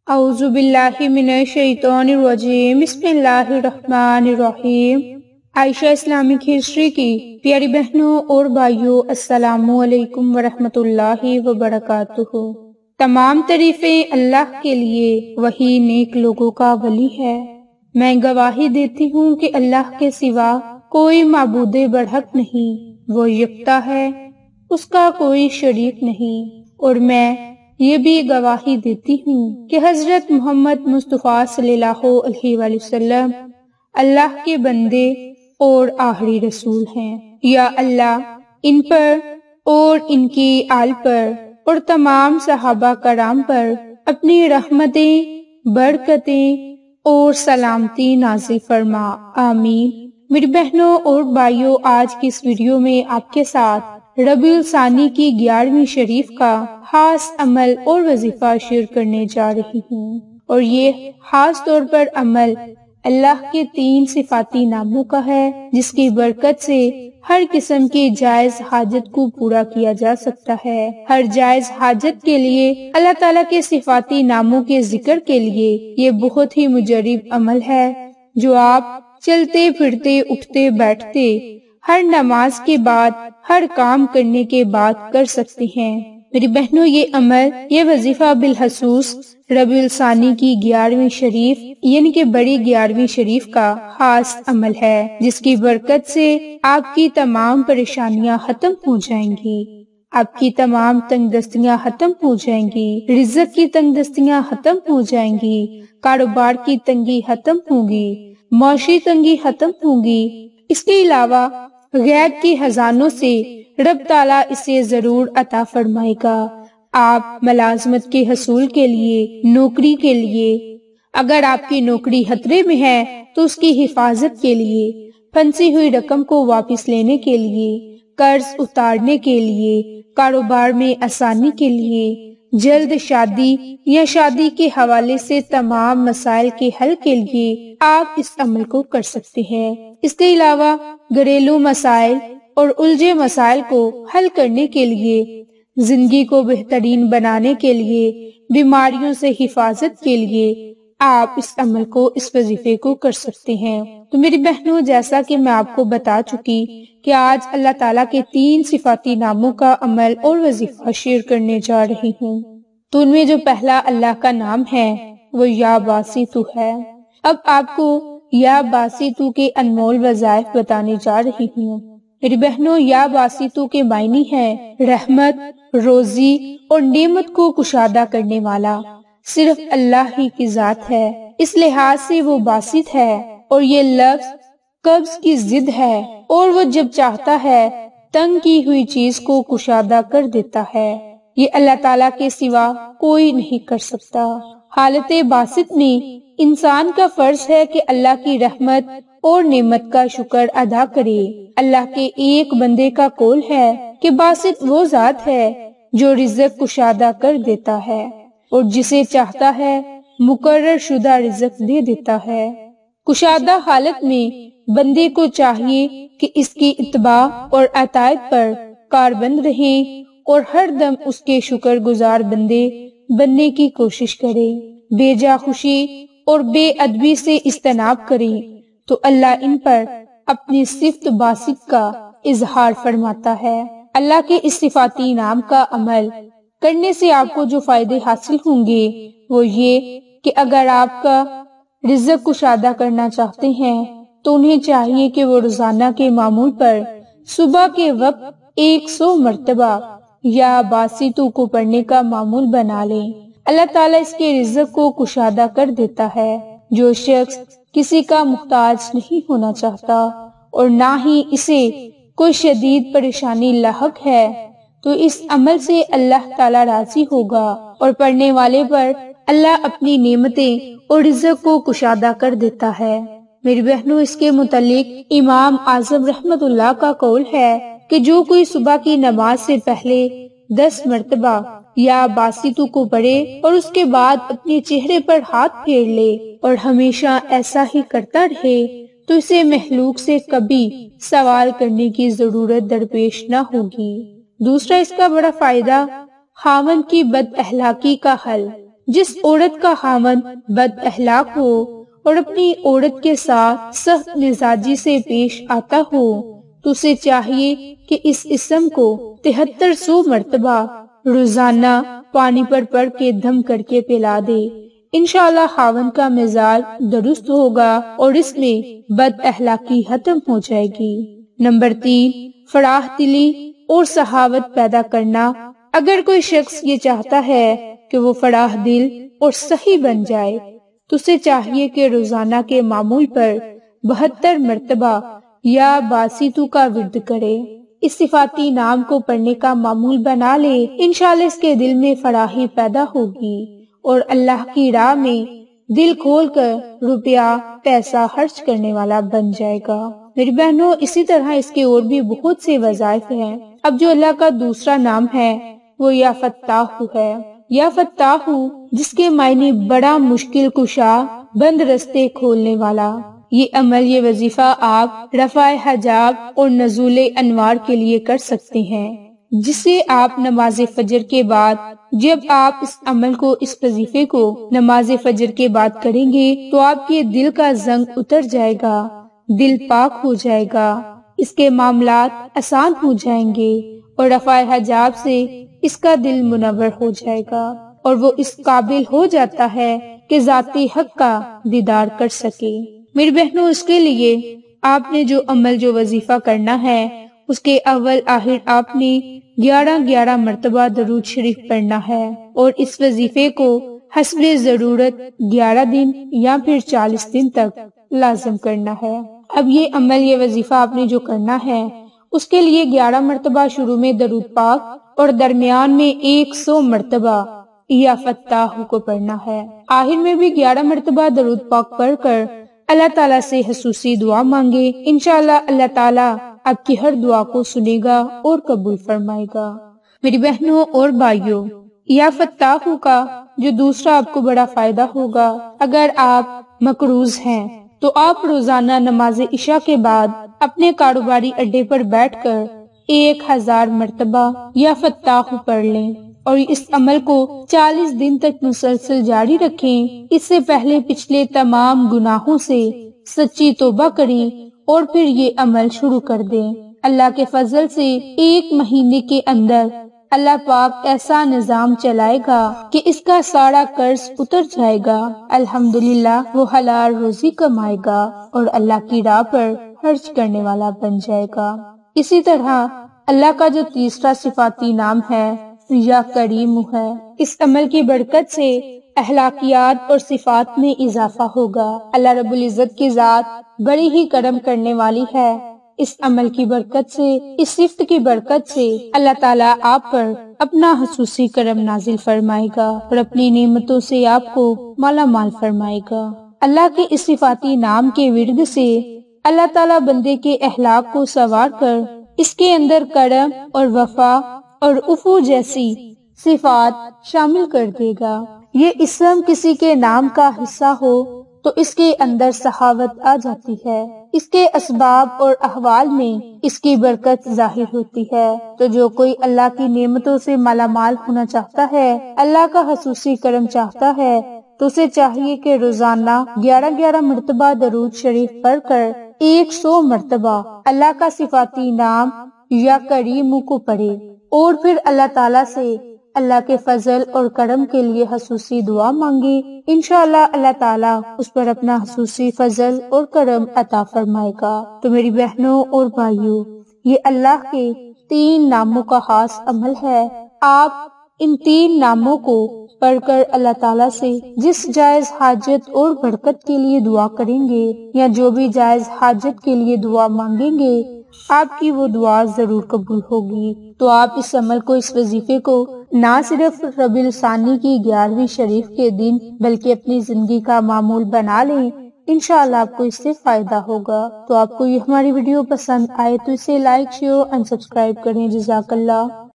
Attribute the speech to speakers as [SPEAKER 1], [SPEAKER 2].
[SPEAKER 1] اعوذ باللہ من الشیطان الرجیم، بسم اللہ الرحمن الرحیم۔ عائشہ اسلامک ہسٹری کی پیاری بہنوں اور بھائیوں، السلام علیکم ورحمۃ اللہ وبرکاتہ۔ تمام تعریفیں اللہ کے لیے، وہی نیک لوگوں کا ولی ہے۔ میں گواہی دیتی ہوں کہ اللہ کے سوا کوئی معبود برحق نہیں، وہ یکتا ہے، اس کا کوئی شریک نہیں، اور میں یہ بھی گواہی دیتی ہوں کہ حضرت محمد مصطفیٰ صلی اللہ علیہ وآلہ وسلم اللہ کے بندے اور آخری رسول ہیں۔ یا اللہ ان پر اور ان کی آل پر اور تمام صحابہ کرام پر اپنی رحمتیں، برکتیں اور سلامتی نازل فرما، آمین۔ میری بہنوں اور بھائیوں، آج کی اس ویڈیو میں آپ کے ساتھ ربیع الثانی کی 11ویں شریف کا خاص عمل اور وظیفہ شیئر کرنے جا رہی ہوں، اور یہ خاص طور پر عمل اللہ کے 3 صفاتی ناموں کا ہے، جس کی برکت سے ہر قسم کی جائز حاجت کو پورا کیا جا سکتا ہے۔ ہر جائز حاجت کے لیے اللہ تعالیٰ کے صفاتی ناموں کے ذکر کے لیے یہ بہت ہی مجرب عمل ہے، جو آپ چلتے پھرتے، اٹھتے بیٹھتے، ہر نماز کے بعد، ہر کام کرنے کے بعد کر سکتے ہیں۔ میری بہنوں، یہ عمل، یہ وظیفہ بالخصوص ربیع الثانی کی 11ویں شریف یعنی کہ بڑی 11ویں شریف کا خاص عمل ہے، جس کی برکت سے آپ کی تمام پریشانیاں ختم ہو جائیں گی، آپ کی تمام تنگ دستیاں ختم ہو جائیں گی، رزق کی تنگ دستیاں ختم ہو جائیں گی، کاروبار کی تنگی ختم ہوگی، معاشی تنگی ختم ہوگی۔ اس کے علاوہ غیب کی خزانوں سے رب تعالیٰ اسے ضرور عطا فرمائے گا۔ آپ ملازمت کے حصول کے لیے، نوکری کے لیے، اگر آپ کی نوکری خطرے میں ہے تو اس کی حفاظت کے لیے، پھنسی ہوئی رقم کو واپس لینے کے لیے، قرض اتارنے کے لیے، کاروبار میں آسانی کے لیے، جلد شادی یا شادی کے حوالے سے تمام مسائل کے حل کے لیے آپ اس عمل کو کر سکتے ہیں۔ اس کے علاوہ گھریلو مسائل اور الجھے مسائل کو حل کرنے کے لیے، زندگی کو بہترین بنانے کے لیے، بیماریوں سے حفاظت کے لیے آپ اس عمل کو، اس وظیفے کو کر سکتے ہیں۔ تو میری بہنوں، جیسا کہ میں آپ کو بتا چکی کہ آج اللہ تعالیٰ کے 3 صفاتی ناموں کا عمل اور وظیفہ شیئر کرنے جا رہی ہوں، تو ان میں جو پہلا اللہ کا نام ہے وہ یا باسطو ہے۔ اب آپ کو یا باسطو کے انمول وظائف بتانے جا رہی ہوں۔ میری بہنوں، یا باسطو کے معنی ہے رحمت، روزی اور نعمت کو کشادہ کرنے والا۔ صرف اللہ ہی کی ذات ہے، اس لحاظ سے وہ باسط ہے، اور یہ لفظ قبض کی ضد ہے، اور وہ جب چاہتا ہے تنگ کی ہوئی چیز کو کشادہ کر دیتا ہے۔ یہ اللہ تعالیٰ کے سوا کوئی نہیں کر سکتا۔ حالت باسط میں انسان کا فرض ہے کہ اللہ کی رحمت اور نعمت کا شکر ادا کرے۔ اللہ کے ایک بندے کا قول ہے کہ باسط وہ ذات ہے جو رزق کشادہ کر دیتا ہے، اور جسے چاہتا ہے مقرر شدہ رزق دے دیتا ہے۔ کشادہ حالت میں بندے کو چاہیے کہ اس کی اتباع اور اطاعت پر کاربند رہیں، اور ہر دم اس کے شکر گزار بندے بننے کی کوشش کرے، بے جا خوشی اور بے ادبی سے اجتناب کرے، تو اللہ ان پر اپنی صفت باسط کا اظہار فرماتا ہے۔ اللہ کے اس صفاتی نام کا عمل کرنے سے آپ کو جو فائدے حاصل ہوں گے وہ یہ کہ اگر آپ کا رزق کشادہ کرنا چاہتے ہیں تو انہیں چاہیے کہ وہ روزانہ کے معمول پر صبح کے وقت 100 مرتبہ یا باسطو کو پڑھنے کا معمول بنا لیں۔ اللہ تعالیٰ اس کے رزق کو کشادہ کر دیتا ہے۔ جو شخص کسی کا محتاج نہیں ہونا چاہتا اور نہ ہی اسے کوئی شدید پریشانی لاحق ہے، تو اس عمل سے اللہ تعالیٰ راضی ہوگا، اور پڑھنے والے پر اللہ اپنی نعمتیں اور رزق کو کشادہ کر دیتا ہے۔ میری بہنوں، اس کے متعلق امام اعظم رحمت اللہ کا قول ہے کہ جو کوئی صبح کی نماز سے پہلے 10 مرتبہ یا باسطو کو پڑھے اور اس کے بعد اپنے چہرے پر ہاتھ پھیر لے اور ہمیشہ ایسا ہی کرتا رہے، تو اسے مخلوق سے کبھی سوال کرنے کی ضرورت درپیش نہ ہوگی۔ دوسرا اس کا بڑا فائدہ، خاوند کی بد اخلاقی کا حل۔ جس عورت کا خاوند بد اخلاق ہو اور اپنی عورت کے ساتھ سخت مزاجی سے پیش آتا ہو تو اسے چاہیے کہ اس اسم کو 7300 مرتبہ روزانہ پانی پر پڑھ کے دم کر کے پلا دے۔ انشاءاللہ خاوند کا مزاج درست ہوگا اور اس میں بد اخلاقی ختم ہو جائے گی۔ نمبر 3، فراخ دلی اور سخاوت پیدا کرنا۔ اگر کوئی شخص یہ چاہتا ہے کہ وہ فراخ دل اور سخی بن جائے تو اسے چاہیے کہ روزانہ کے معمول پر 72 مرتبہ یا باسیتو کا ورد کرے۔ اس صفاتی نام کو پڑھنے کا معمول بنا لے، انشاءاللہ اس کے دل میں فراخی پیدا ہوگی اور اللہ کی راہ میں دل کھول کر روپیہ پیسہ خرچ کرنے والا بن جائے گا۔ میری بہنوں، اسی طرح اس کے اور بھی بہت سے وظائف ہیں۔ اب جو اللہ کا دوسرا نام ہے وہ یا فتاح ہے۔ یا فتاح جس کے معنی بڑا مشکل کشا، بند رستے کھولنے والا۔ یہ عمل، یہ وظیفہ آپ رفع حجاب اور نزول انوار کے لیے کر سکتے ہیں، جسے آپ نماز فجر کے بعد، جب آپ اس عمل کو، اس وظیفے کو نماز فجر کے بعد کریں گے تو آپ کے دل کا زنگ اتر جائے گا، دل پاک ہو جائے گا، اس کے معاملات آسان ہو جائیں گے اور رفع حجاب سے اس کا دل منور ہو جائے گا اور وہ اس قابل ہو جاتا ہے کہ ذاتی حق کا دیدار کر سکے۔ میری بہنوں، اس کے لیے آپ نے جو عمل، جو وظیفہ کرنا ہے، اس کے اول آخر آپ نے 11 مرتبہ درود شریف پڑھنا ہے اور اس وظیفے کو حسب ضرورت 11 دن یا پھر 40 دن تک لازم کرنا ہے۔ اب یہ عمل، یہ وظیفہ آپ نے جو کرنا ہے، اس کے لیے 11 مرتبہ شروع میں درود پاک اور درمیان میں 100 مرتبہ یا فتاح کو پڑھنا ہے۔ آخر میں بھی 11 مرتبہ درود پاک پڑھ کر اللہ تعالیٰ سے خصوصی دعا مانگے، انشاءاللہ اللہ تعالیٰ آپ کی ہر دعا کو سنے گا اور قبول فرمائے گا۔ میری بہنوں اور بھائیوں، یا فتاح کا جو دوسرا آپ کو بڑا فائدہ ہوگا، اگر آپ مقروض ہیں تو آپ روزانہ نماز عشاء کے بعد اپنے کاروباری اڈے پر بیٹھ کر 1000 مرتبہ یا فتاح پڑھ لیں اور اس عمل کو 40 دن تک مسلسل جاری رکھیں۔ اس سے پہلے پچھلے تمام گناہوں سے سچی توبہ کریں اور پھر یہ عمل شروع کر دیں۔ اللہ کے فضل سے 1 مہینے کے اندر اللہ پاک ایسا نظام چلائے گا کہ اس کا سارا قرض اتر جائے گا۔ الحمدللہ وہ حلال روزی کمائے گا اور اللہ کی راہ پر خرچ کرنے والا بن جائے گا۔ اسی طرح اللہ کا جو تیسرا صفاتی نام ہے یا کریم ہے، اس عمل کی برکت سے اخلاقیات اور صفات میں اضافہ ہوگا۔ اللہ رب العزت کی ذات بڑی ہی کرم کرنے والی ہے۔ اس عمل کی برکت سے، اس صفت کی برکت سے اللہ تعالیٰ آپ پر اپنا خصوصی کرم نازل فرمائے گا اور اپنی نعمتوں سے آپ کو مالا مال فرمائے گا۔ اللہ کے اس صفاتی نام کے ورد سے اللہ تعالیٰ بندے کے اخلاق کو سنوار کر اس کے اندر کرم اور وفا اور عفو جیسی صفات شامل کر دے گا۔ یہ اسم کسی کے نام کا حصہ ہو تو اس کے اندر سخاوت آ جاتی ہے، اس کے اسباب اور احوال میں اس کی برکت ظاہر ہوتی ہے۔ تو جو کوئی اللہ کی نعمتوں سے مالا مال ہونا چاہتا ہے، اللہ کا خصوصی کرم چاہتا ہے، تو اسے چاہیے کہ روزانہ 11 مرتبہ درود شریف پڑھ کر 100 مرتبہ اللہ کا صفاتی نام یا کریم کو پڑھے اور پھر اللہ تعالیٰ سے اللہ کے فضل اور کرم کے لیے خصوصی دعا مانگے۔ انشاءاللہ اللہ تعالیٰ اس پر اپنا خصوصی فضل اور کرم عطا فرمائے گا۔ تو میری بہنوں اور بھائیوں، یہ اللہ کے 3 ناموں کا خاص عمل ہے۔ آپ ان 3 ناموں کو پڑھ کر اللہ تعالیٰ سے جس جائز حاجت اور برکت کے لیے دعا کریں گے یا جو بھی جائز حاجت کے لیے دعا مانگیں گے، آپ کی وہ دعا ضرور قبول ہوگی۔ تو آپ اس عمل کو، اس وظیفے کو نہ صرف ربیع الثانی کی 11ویں شریف کے دن بلکہ اپنی زندگی کا معمول بنا لیں، انشاءاللہ آپ کو اس سے فائدہ ہوگا۔ تو آپ کو یہ ہماری ویڈیو پسند آئے تو اسے لائک، شیئر اور سبسکرائب کریں۔ جزاک اللہ۔